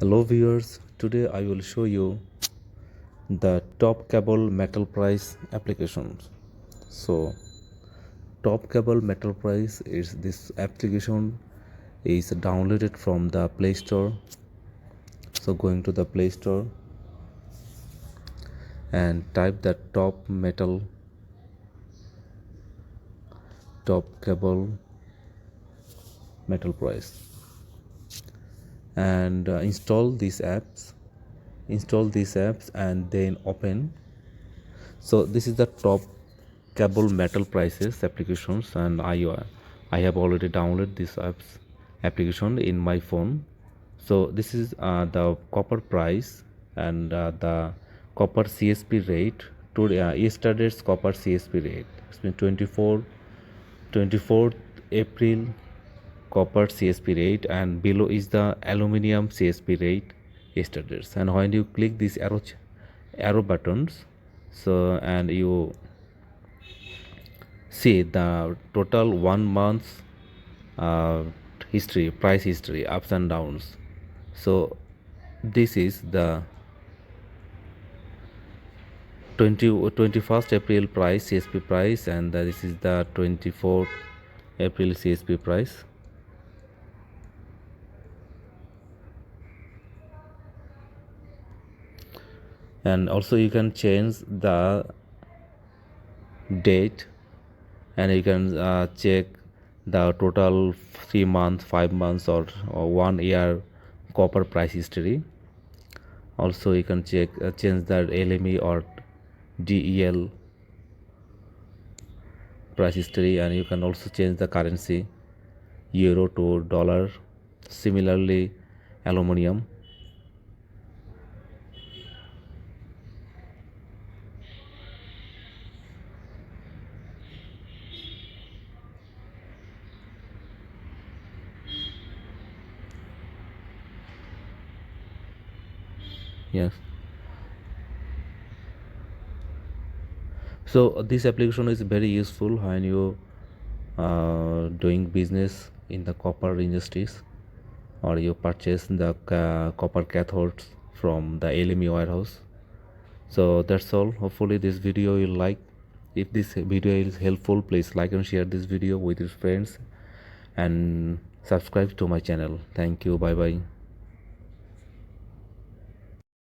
Hello viewers, today I will show you the top cable metal price applications. So top cable metal price is this application is downloaded from the Play Store. So going to the Play Store and type the top cable metal price and install these apps and then open. So this is the top cable metal prices applications, and I have already downloaded this application in my phone. So this is the copper price and the copper CSP rate today, yesterday's copper CSP rate. It's been 24th April copper CSP rate, and below is the aluminum CSP rate yesterday's. And when you click these arrow buttons, so and you see the total 1 month uh, price history, ups and downs. So this is the 21st April price CSP price, and this is the 24th April CSP price. And also you can change the date, and you can check the total 3 months, 5 months, or 1 year copper price history. Also you can change the LME or DEL price history, and you can also change the currency euro to dollar, similarly aluminum. Yes, so this application is very useful when you doing business in the copper industries, or you purchase the copper cathodes from the LME warehouse. So that's all. Hopefully this video you like. If this video is helpful, please like and share this video with your friends and subscribe to my channel. Thank you. Bye bye.